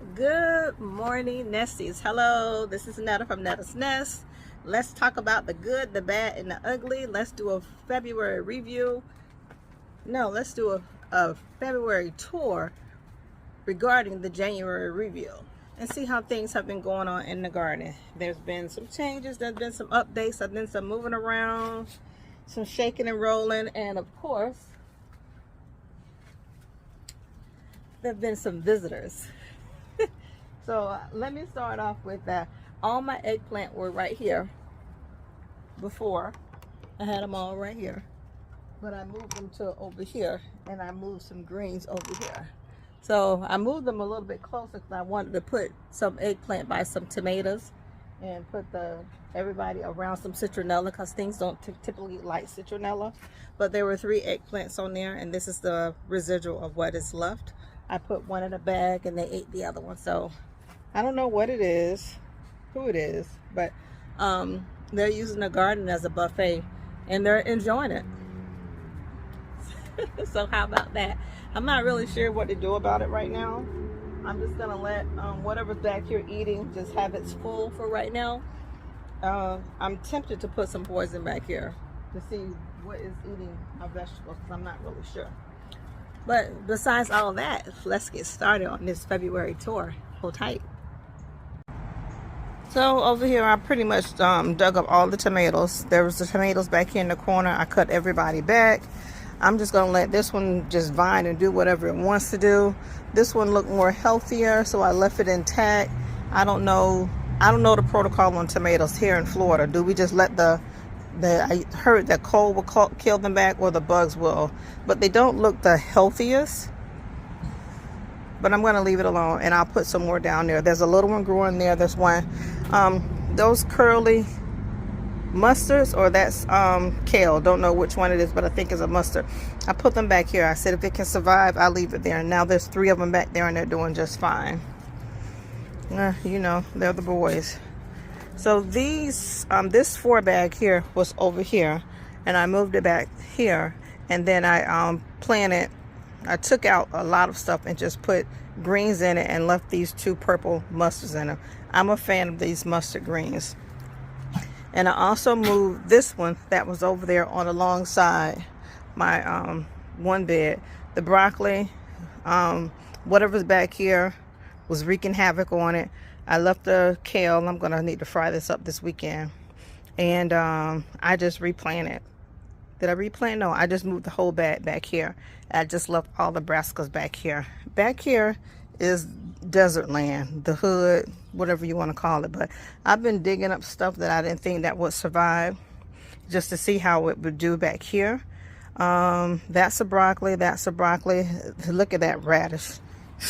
Good morning, Nesties. Hello, this is Netta from Netta's Nest. Let's talk about the good, the bad, and the ugly. Let's do a February review. No, let's do a February tour regarding the January review and see how things have been going on in the garden. There's been some changes, there's been some updates, there's been some moving around, some shaking and rolling, and of course, there have been some visitors. So let me start off with that. All my eggplant were right here before. I had them all right here, but I moved them to over here, and I moved some greens over here. So I moved them a little bit closer because I wanted to put some eggplant by some tomatoes and put everybody around some citronella, because things don't typically like citronella. But there were 3 eggplants on there, and this is the residual of what is left. I put one in a bag and they ate the other one. So I don't know what it is, who it is, but they're using the garden as a buffet and they're enjoying it. So how about that? I'm not really sure what to do about it right now. I'm just gonna let whatever's back here eating just have its full for right now. I'm tempted to put some poison back here to see what is eating our vegetables, because I'm not really sure. But besides all that, let's get started on this February tour. Hold tight. So over here, I pretty much dug up all the tomatoes. There was the tomatoes back here in the corner. I cut everybody back. I'm just gonna let this one just vine and do whatever it wants to do. This one looked more healthier, so I left it intact. I don't know the protocol on tomatoes here in Florida. Do we just let I heard that cold will kill them back, or the bugs will, but they don't look the healthiest. But I'm going to leave it alone, and I'll put some more down there. There's a little one growing there. There's one. Those curly mustards, or that's kale. Don't know which one it is, but I think it's a mustard. I put them back here. I said if it can survive, I'll leave it there. And now there's 3 of them back there, and they're doing just fine. You know, they're the boys. So these, this 4 bag here was over here, and I moved it back here, and then I planted. I took out a lot of stuff and just put greens in it and left these 2 purple mustards in them. I'm a fan of these mustard greens. And I also moved this one that was over there on alongside my one bed. The broccoli, whatever's back here was wreaking havoc on it. I left the kale. I'm gonna need to fry this up this weekend. And I just replanted. Did I replant? No, I just moved the whole bag back here. I just left all the brassicas back here. Back here is desert land, the hood, whatever you want to call it. But I've been digging up stuff that I didn't think that would survive, just to see how it would do back here. That's a broccoli. That's a broccoli. Look at that radish.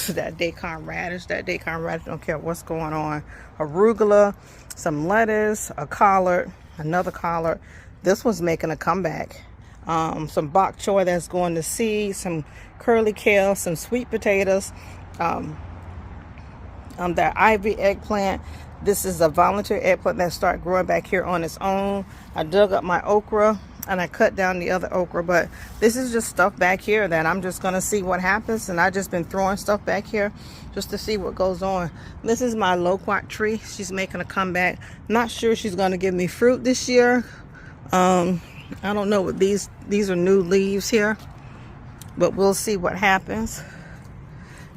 That daikon radish. That daikon radish. Don't care what's going on. Arugula, some lettuce, a collard, another collard. This one's making a comeback. Some bok choy that's going to seed, some curly kale, some sweet potatoes, that ivy eggplant. This is a volunteer eggplant that started growing back here on its own. I dug up my okra and I cut down the other okra, but this is just stuff back here that I'm just gonna see what happens. And I just been throwing stuff back here just to see what goes on. This is my loquat tree. She's making a comeback. Not sure she's gonna give me fruit this year. I don't know what these are new leaves here, but we'll see what happens.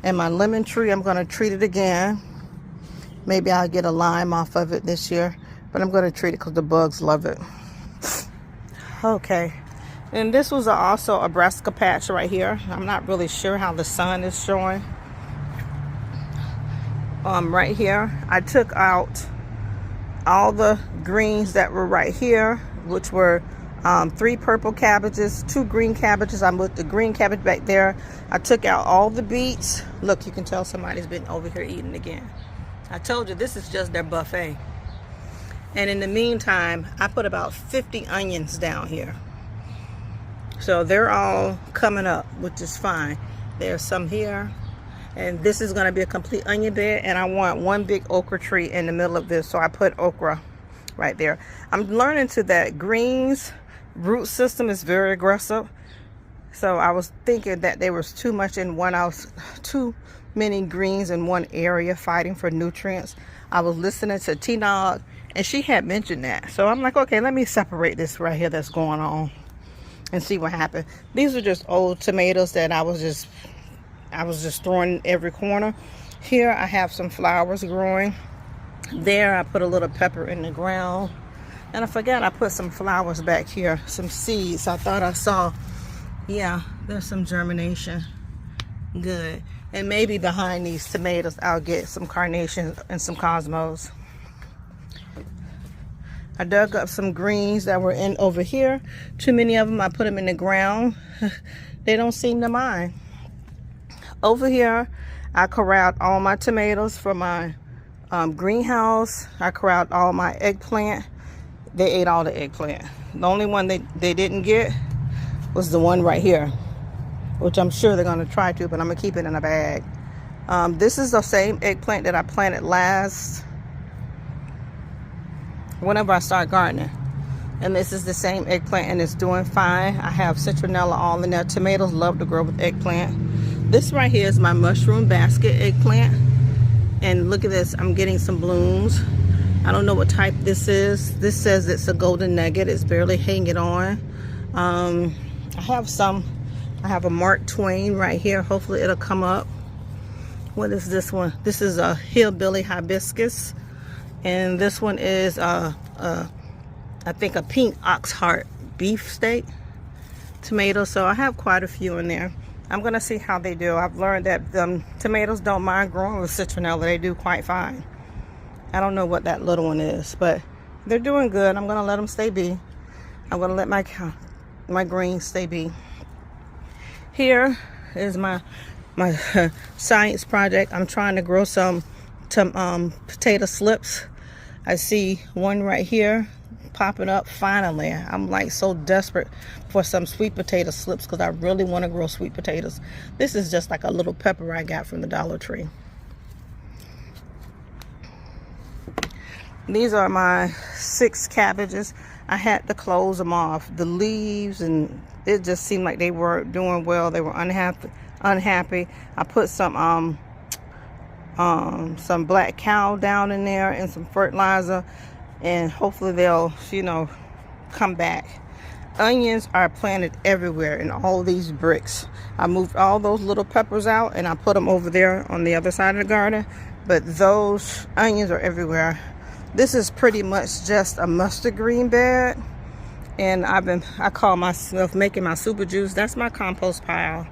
And my lemon tree, I'm going to treat it again. Maybe I'll get a lime off of it this year, but I'm going to treat it because the bugs love it. Okay, and this was also a brassica patch right here. I'm not really sure how the sun is showing. Right here, I took out all the greens that were right here, which were 3 purple cabbages, 2 green cabbages. I put the green cabbage back there. I took out all the beets. Look, you can tell somebody's been over here eating again. I told you this is just their buffet. And in the meantime, I put about 50 onions down here. So they're all coming up, which is fine. There's some here. And this is going to be a complete onion bed. And I want 1 big okra tree in the middle of this. So I put okra right there. I'm learning that greens root system is very aggressive. So I was thinking that there was too much in one. I was too many greens in one area fighting for nutrients. I was listening to T-Nog, and she had mentioned that. So I'm like, okay, let me separate this right here that's going on and see what happened. These are just old tomatoes that I was just throwing in every corner. Here I have some flowers growing. There I put a little pepper in the ground. And I forgot I put some flowers back here, some seeds. I thought I saw, yeah, there's some germination. Good. And maybe behind these tomatoes I'll get some carnations and some cosmos. I dug up some greens that were in over here. Too many of them, I put them in the ground. They don't seem to mind. Over here, I corralled all my tomatoes for my greenhouse. I corralled all my eggplant. They ate all the eggplant. The only one they didn't get was the one right here, which I'm sure they're gonna try to, but I'm gonna keep it in a bag. This is the same eggplant that I planted whenever I start gardening. And this is the same eggplant, and it's doing fine. I have citronella all in there. Tomatoes love to grow with eggplant. This right here is my mushroom basket eggplant. And look at this, I'm getting some blooms. I don't know what type this is. This says it's a golden nugget. It's barely hanging on. I have a Mark Twain right here. Hopefully it'll come up. What is this one? This is a hillbilly hibiscus. And this one is I think a pink ox heart beefsteak tomato. So I have quite a few in there. I'm gonna see how they do. I've learned that tomatoes don't mind growing with citronella. They do quite fine. I don't know what that little one is, but they're doing good. I'm gonna let them stay be. I'm gonna let my greens stay be. Here is my science project. I'm trying to grow some potato slips. I see one right here popping up finally. I'm like so desperate for some sweet potato slips because I really want to grow sweet potatoes. This is just like a little pepper I got from the Dollar Tree. These are my 6 cabbages. I had to close them off. The leaves, and it just seemed like they weren't doing well. They were unhappy. I put some black cow down in there and some fertilizer, and hopefully they'll, come back. Onions are planted everywhere in all these bricks. I moved all those little peppers out and I put them over there on the other side of the garden, but those onions are everywhere. This is pretty much just a mustard green bed, and I call myself making my super juice. That's my compost pile,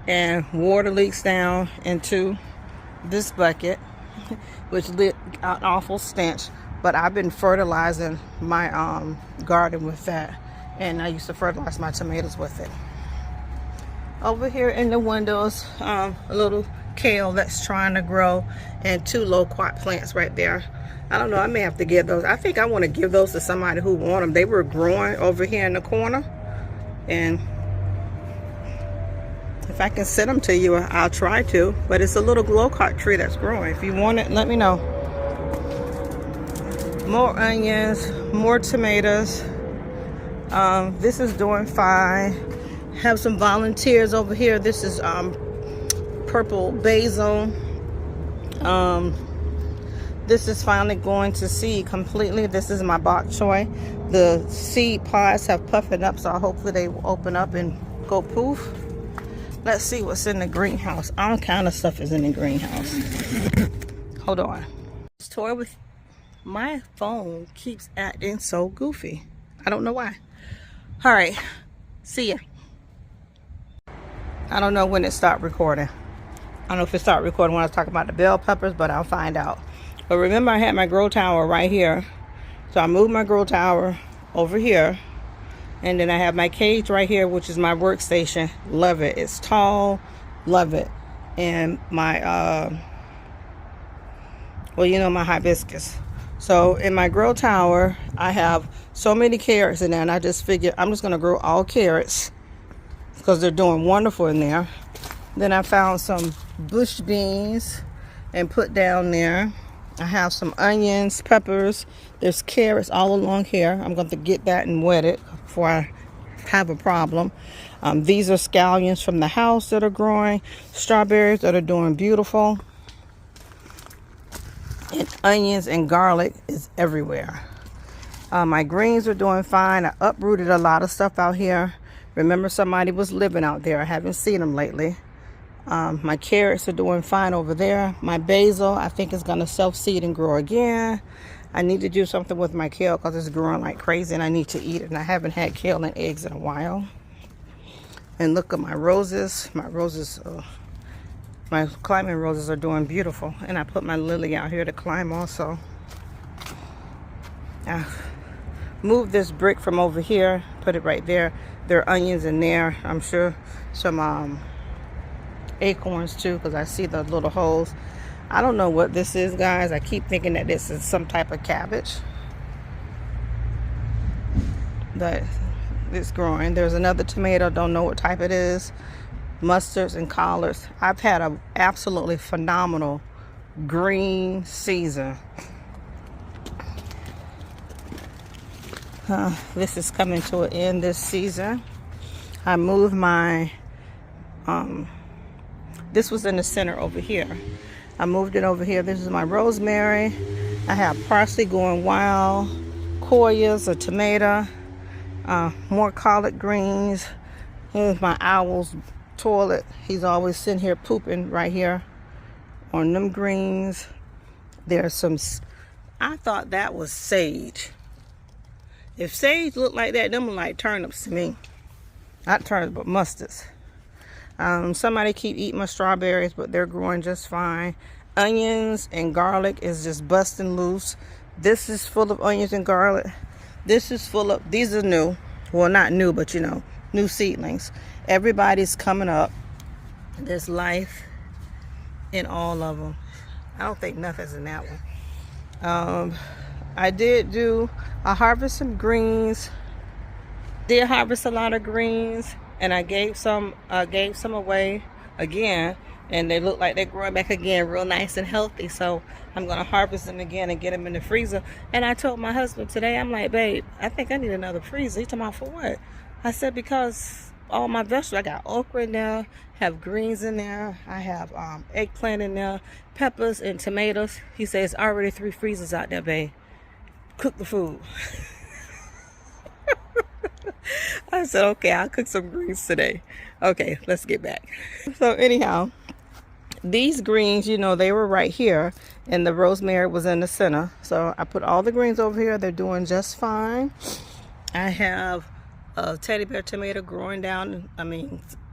and water leaks down into this bucket, which lit an awful stench, but I've been fertilizing my garden with that, and I used to fertilize my tomatoes with it. Over here in the windows, a little kale that's trying to grow, and 2 loquat plants right there. I don't know, I may have to give those. I think I want to give those to somebody who want them. They were growing over here in the corner, and if I can send them to you, I'll try to. But it's a little loquat tree that's growing. If you want it, let me know. More onions, more tomatoes. This is doing fine. Have some volunteers over here. This is purple basil. This is finally going to seed completely. This is my bok choy. The seed pods have puffed up, so hopefully they will open up and go poof. Let's see what's in the greenhouse. All kind of stuff is in the greenhouse. Hold on. This toy with my phone keeps acting so goofy. I don't know why. All right, see ya. I don't know when it stopped recording. I don't know if it started recording when I was talking about the bell peppers, but I'll find out. But remember, I had my grow tower right here. So I moved my grow tower over here. And then I have my cage right here, which is my workstation. Love it. It's tall. Love it. And my, my hibiscus. So in my grow tower, I have so many carrots in there. And I just figured I'm just going to grow all carrots because they're doing wonderful in there. Then I found some bush beans and put down there. I have some onions, peppers. There's carrots all along here. I'm going to get that and wet it before have a problem. These are scallions from the house that are growing, strawberries that are doing beautiful, and onions and garlic is everywhere. My greens are doing fine. I uprooted a lot of stuff out here. Remember, somebody was living out there. I haven't seen them lately. My carrots are doing fine over there. My basil, I think, is going to self-seed and grow again. I need to do something with my kale because it's growing like crazy and I need to eat it. And I haven't had kale and eggs in a while. And look at my roses. My climbing roses are doing beautiful. And I put my lily out here to climb also. I moved this brick from over here, put it right there. There are onions in there. I'm sure some acorns too, because I see the little holes. I don't know what this is, guys. I keep thinking that this is some type of cabbage, but it's growing. There's another tomato, don't know what type it is. Mustards and collards. I've had an absolutely phenomenal green season. This is coming to an end this season. I moved my this was in the center over here. I moved it over here. This is my rosemary. I have parsley going wild, koyas, a tomato, more collard greens. Here's my owl's toilet. He's always sitting here pooping right here on them greens. There's some, I thought that was sage. If sage looked like that, them look like turnips to me. Not turnips, but mustards. Somebody keep eating my strawberries, but they're growing just fine. Onions and garlic is just busting loose. This is full of onions and garlic. This is full of, these are new. Well, not new, but you know, new seedlings. Everybody's coming up. There's life in all of them. I don't think nothing's in that one. I harvest some greens. Did harvest a lot of greens. And I gave some away again, and they look like they're growing back again real nice and healthy. So I'm gonna harvest them again and get them in the freezer. And I told my husband today, I'm like, babe, I think I need another freezer. He told me, for what? I said, because all my vegetables, I got okra in there, have greens in there, I have eggplant in there, peppers and tomatoes. He says, already 3 freezers out there, babe. Cook the food. I said, okay, I'll cook some greens today. Okay, let's get back. So anyhow, these greens, you know, they were right here and the rosemary was in the center. So I put all the greens over here. They're doing just fine. I have a teddy bear tomato growing down,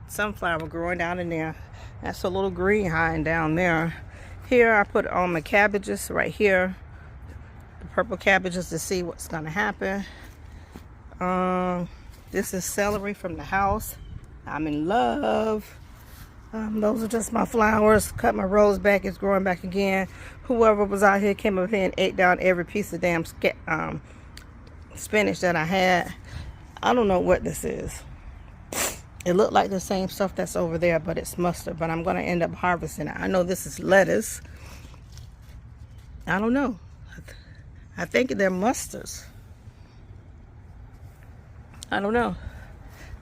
sunflower growing down in there. That's a little green hind down there. Here I put all my cabbages right here. The purple cabbages to see what's gonna happen. This is celery from the house. I'm in love. Those are just my flowers. Cut my rose back. It's growing back again. Whoever was out here came up here and ate down every piece of damn spinach that I had. I don't know what this is. It looked like the same stuff that's over there, but it's mustard. But I'm going to end up harvesting it. I know this is lettuce. I don't know. I think they're mustards. I don't know.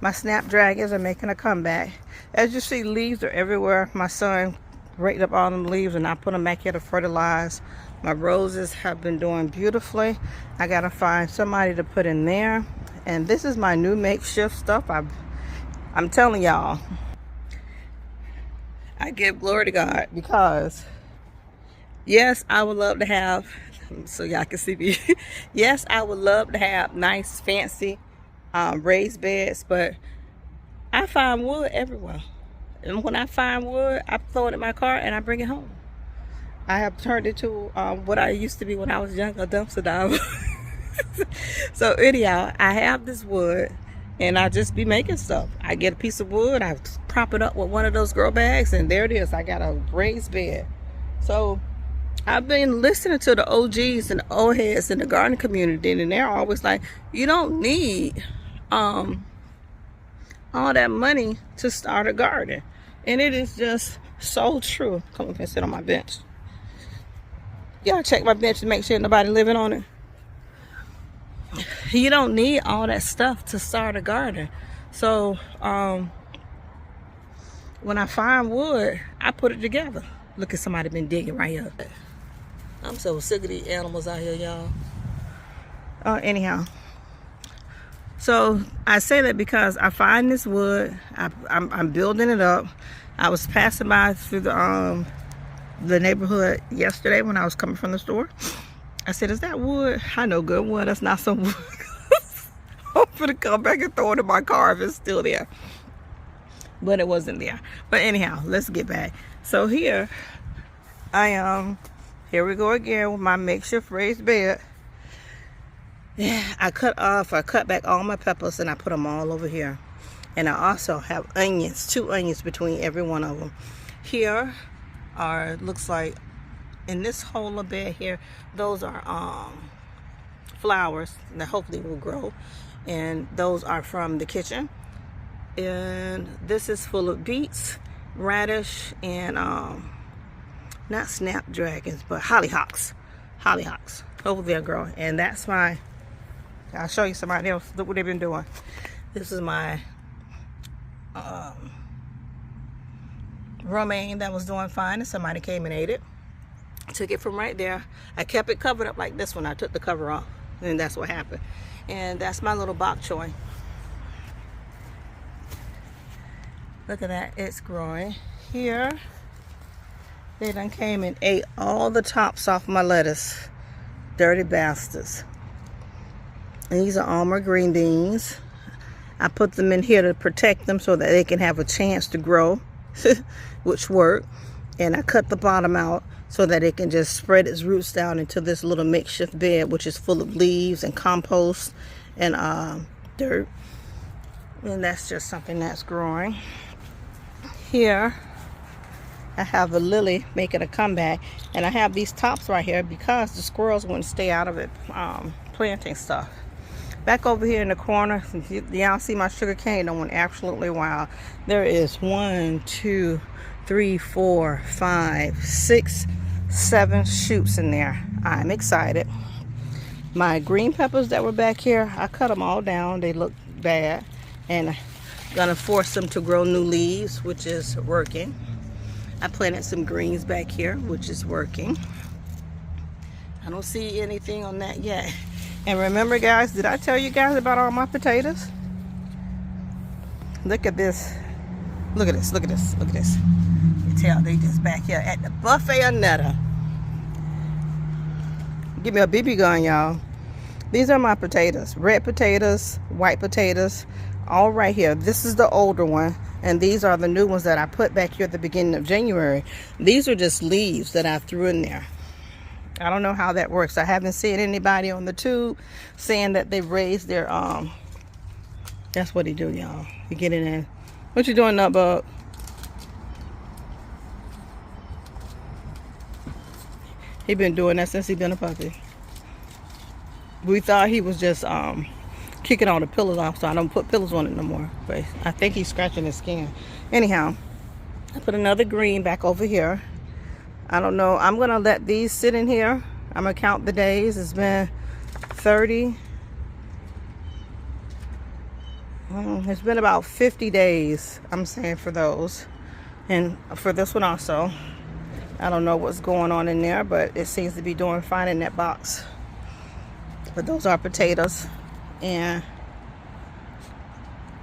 My snapdragons are making a comeback. As you see, leaves are everywhere. My son raked up all them leaves and I put them back here to fertilize. My roses have been doing beautifully. I gotta find somebody to put in there. And this is my new makeshift stuff. I'm telling y'all, I give glory to God, because yes, I would love to have, so y'all can see me. Yes, I would love to have nice, fancy raised beds, but I find wood everywhere. And when I find wood, I throw it in my car and I bring it home. I have turned it to what I used to be when I was young, a dumpster diver. So anyhow, I have this wood and I just be making stuff. I get a piece of wood, I prop it up with one of those grow bags, and there it is. I got a raised bed. So I've been listening to the OGs and the old heads in the garden community, and they're always like, you don't need all that money to start a garden. And it is just so true. Come up and sit on my bench. Y'all check my bench to make sure nobody living on it. you don't need all that stuff to start a garden. So when I find wood, I put it together. Look at somebody been digging right here. I'm so sick of these animals out here, y'all. Anyhow, so I say that because I find this wood. I'm building it up. I was passing by through the neighborhood yesterday when I was coming from the store. I said, is that wood? I know good wood. That's not some wood. I'm gonna come back and throw it in my car if it's still there. But it wasn't there. But anyhow, let's get back. So here I am. Here we go again with my makeshift raised bed. Yeah, I cut back all my peppers and I put them all over here. And I also have onions, 2 onions between every one of them. Here are, looks like, in this whole of bed here, those are flowers that hopefully will grow. And those are from the kitchen. And this is full of beets, radish, and not snapdragons, but hollyhocks. Hopefully they'll grow. And that's my, I'll show you somebody else. Look what they've been doing. This is my romaine that was doing fine, and somebody came and ate it. Took it from right there. I kept it covered up like this when I took the cover off, and that's what happened. And that's my little bok choy. Look at that, it's growing. Here, they done came and ate all the tops off my lettuce. Dirty bastards. And these are Alma green beans. I put them in here to protect them so that they can have a chance to grow, which worked. And I cut the bottom out so that it can just spread its roots down into this little makeshift bed, which is full of leaves and compost and dirt. And that's just something that's growing. Here, I have a lily making a comeback, and I have these tops right here because the squirrels wouldn't stay out of it planting stuff. Back over here in the corner, y'all see my sugar cane that went absolutely wild. There is 1, 2, 3, 4, 5, 6, 7 shoots in there. I'm excited. My green peppers that were back here, I cut them all down. They look bad, and I'm gonna force them to grow new leaves, which is working. I planted some greens back here, which is working. I don't see anything on that yet. And remember, guys, did I tell you guys about all my potatoes? Look at this. Look at this, look at this, look at this. You tell they just back here at the buffet of Netta. Give me a BB gun, y'all. These are my potatoes. Red potatoes, white potatoes, all right here. This is the older one. And these are the new ones that I put back here at the beginning of January. These are just leaves that I threw in there. I don't know how that works. I haven't seen anybody on the tube saying that they've raised their, that's what he do, y'all. You get in there. What you doing, Nutbug? He been doing that since he been a puppy. We thought he was just, kicking all the pillows off, so I don't put pillows on it no more. But I think he's scratching his skin. Anyhow, I put another green back over here. I don't know. I'm gonna let these sit in here. I'm gonna count the days. It's been 30. It's been about 50 days, I'm saying, for those. And for this one also. I don't know what's going on in there, but it seems to be doing fine in that box. But those are potatoes. And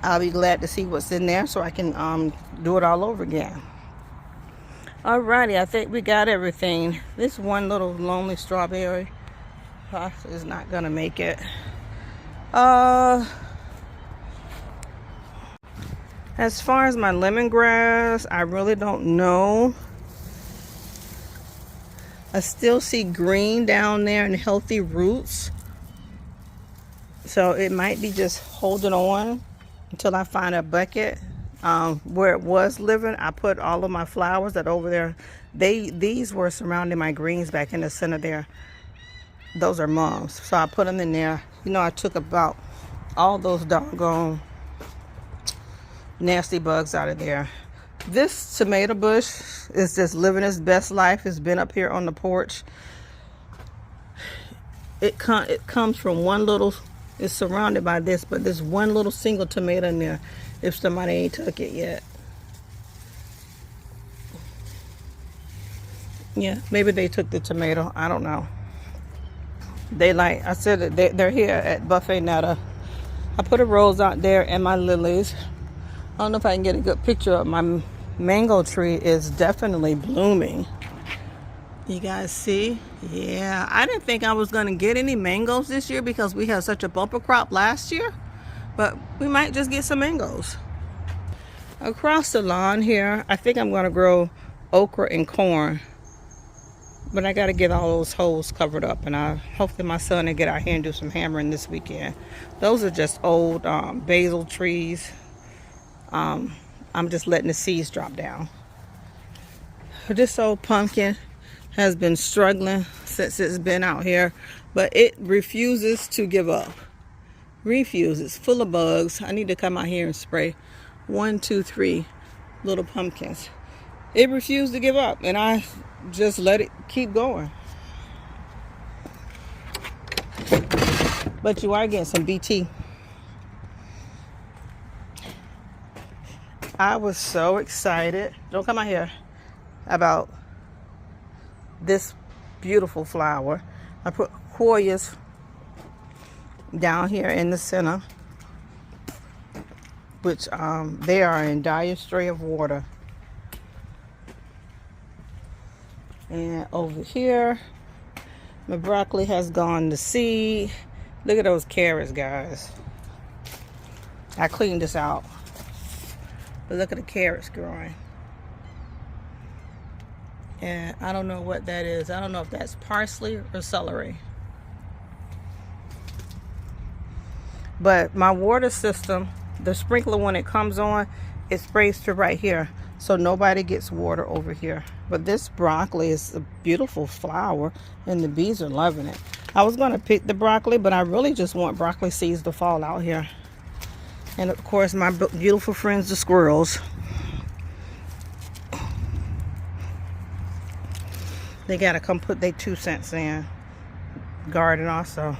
I'll be glad to see what's in there so I can do it all over again. Alrighty, I think we got everything. This one little lonely strawberry is not gonna make it. As far as my lemongrass, I really don't know. I still see green down there and healthy roots. So it might be just holding on until I find a bucket. Where it was living, I put all of my flowers that over there. These were surrounding my greens back in the center there. Those are mums. So I put them in there. You know, I took about all those doggone nasty bugs out of there. This tomato bush is just living its best life. It's been up here on the porch. It comes from one little It's surrounded by this, but there's one little single tomato in there if somebody ain't took it yet. Yeah, maybe they took the tomato. I don't know. They like, I said that they're here at Buffet Netta. I put a rose out there and my lilies. I don't know if I can get a good picture of my mango tree is definitely blooming. You guys see? Yeah, I didn't think I was going to get any mangoes this year because we had such a bumper crop last year. But we might just get some mangoes. Across the lawn here, I think I'm going to grow okra and corn. But I got to get all those holes covered up. And hopefully my son will get out here and do some hammering this weekend. Those are just old basil trees. I'm just letting the seeds drop down. This old pumpkin has been struggling since it's been out here, but it refuses to give up. Refuses. Full of bugs. I need to come out here and spray 1, 2, 3 little pumpkins. It refused to give up, and I just let it keep going. But you are getting some BT. I was so excited. Don't come out here. About this beautiful flower. I put Hoyas down here in the center, which they are in dire strait of water. And over here, my broccoli has gone to seed. Look at those carrots, guys. I cleaned this out, but look at the carrots growing. And I don't know what that is. I don't know if that's parsley or celery. But my water system, the sprinkler, when it comes on, it sprays to right here. So nobody gets water over here. But this broccoli is a beautiful flower and the bees are loving it. I was going to pick the broccoli, but I really just want broccoli seeds to fall out here. And of course, my beautiful friends, the squirrels. They gotta come put their 2 cents in. Garden also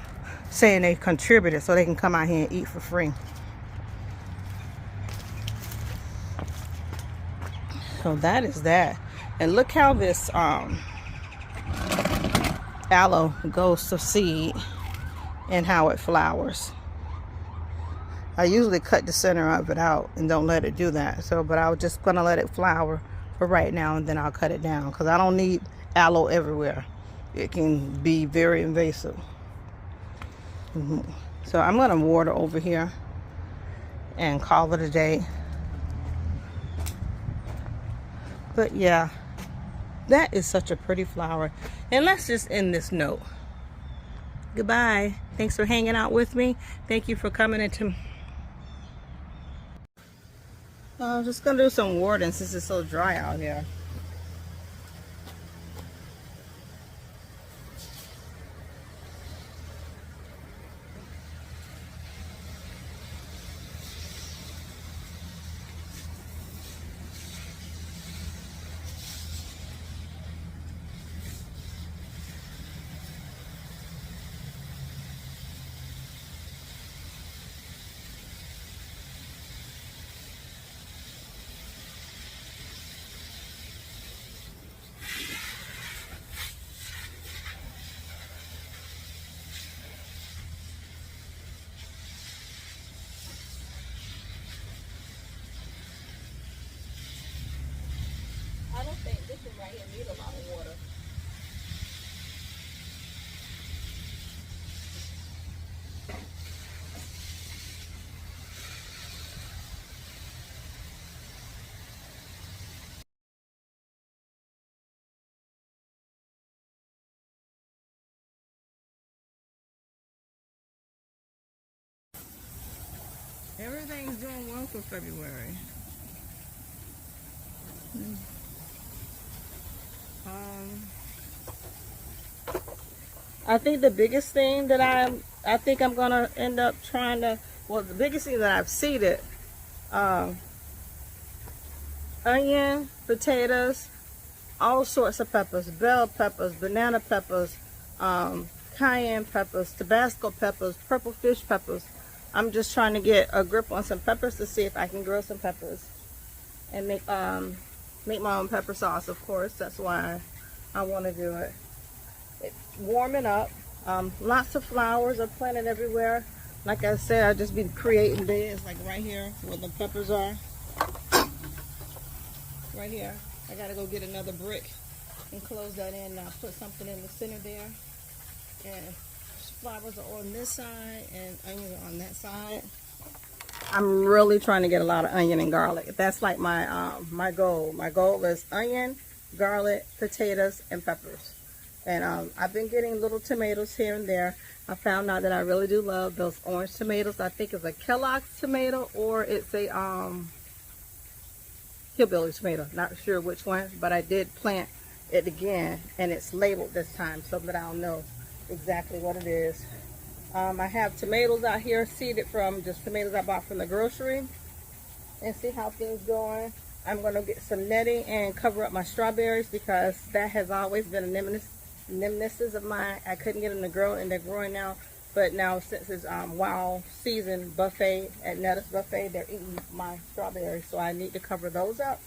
saying they contributed so they can come out here and eat for free. So that is that. And look how this aloe goes to seed and how it flowers. I usually cut the center of it out and don't let it do that. So, but I was just gonna let it flower for right now, and then I'll cut it down because I don't need aloe everywhere. It can be very invasive. So I'm gonna water over here and call it a day. But yeah, that is such a pretty flower. And let's just end this note. Goodbye. Thanks for hanging out with me. Thank you for coming into. I'm just gonna do some watering since it's so dry out here. I don't think this one right here needs a lot of water. Everything's doing well for February. I think the biggest thing that I think I'm gonna end up trying to, well, the biggest thing that I've seeded, onion, potatoes, all sorts of peppers, bell peppers, banana peppers, cayenne peppers, Tabasco peppers, purple fish peppers. I'm just trying to get a grip on some peppers to see if I can grow some peppers and make my own pepper sauce. Of course, that's why I want to do it. It's warming up. Lots of flowers are planted everywhere. Like I said, I just be creating beds like right here where the peppers are. Right here. I gotta go get another brick and close that in. Now put something in the center there. And flowers are on this side and onions are on that side. I'm really trying to get a lot of onion and garlic. That's like my my goal. My goal is onion, garlic, potatoes, and peppers. And I've been getting little tomatoes here and there. I found out that I really do love those orange tomatoes. I think it's a Kellogg's tomato or it's a Hillbilly tomato. Not sure which one, but I did plant it again, and it's labeled this time so that I'll know exactly what it is. I have tomatoes out here seeded from just tomatoes I bought from the grocery, and see how things going. I'm going to get some netting and cover up my strawberries because that has always been a nemesis of mine. I couldn't get them to grow, and they're growing now. But now since it's wild season buffet at Netta's Buffet, they're eating my strawberries, so I need to cover those up.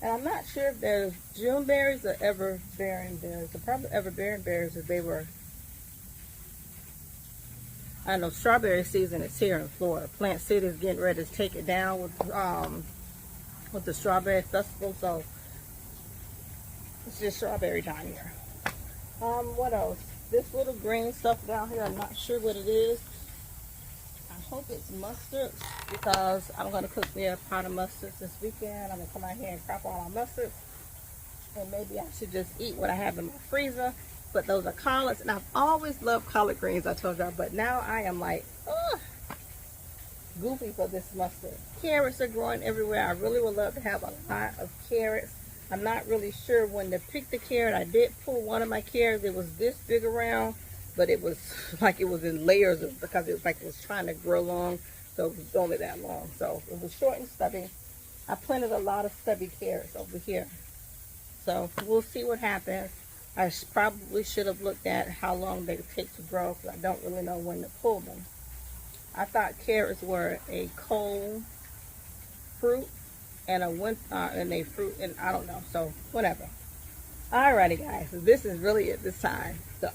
And I'm not sure if there's June berries or ever-bearing berries. They're probably ever-bearing berries if they were. I know strawberry season is here in Florida. Plant City is getting ready to take it down with the strawberry festival, so it's just strawberry time here. What else? This little green stuff down here, I'm not sure what it is. I hope it's mustard because I'm going to cook me a pot of mustard this weekend. I'm going to come out here and crop all my mustard. And maybe I should just eat what I have in my freezer. But those are collards, and I've always loved collard greens, I told y'all. But now I am like, ugh, goofy for this mustard. Carrots are growing everywhere. I really would love to have a lot of carrots. I'm not really sure when to pick the carrot. I did pull one of my carrots. It was this big around, but it was like it was in layers because it was like it was trying to grow long, so it was only that long. So it was short and stubby. I planted a lot of stubby carrots over here. So we'll see what happens. I probably should have looked at how long they take to grow because I don't really know when to pull them. I thought carrots were a cold fruit and a fruit, and I don't know, so whatever. Alrighty guys, so this is really it this time, so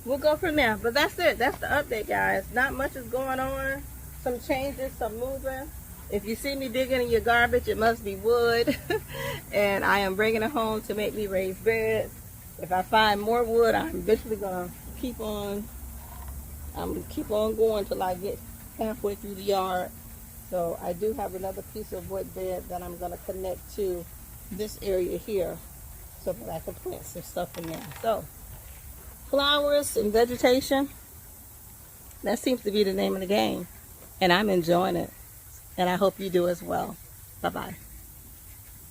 we'll go from there. But that's it. That's the update, guys. Not much is going on. Some changes, some moving. If you see me digging in your garbage, it must be wood. And I am bringing it home to make me raised beds. If I find more wood, I'm eventually gonna keep on going till I get halfway through the yard. So I do have another piece of wood bed that I'm gonna connect to this area here so that I can plant some stuff in there. So flowers and vegetation, that seems to be the name of the game, and I'm enjoying it, and I hope you do as well. Bye bye.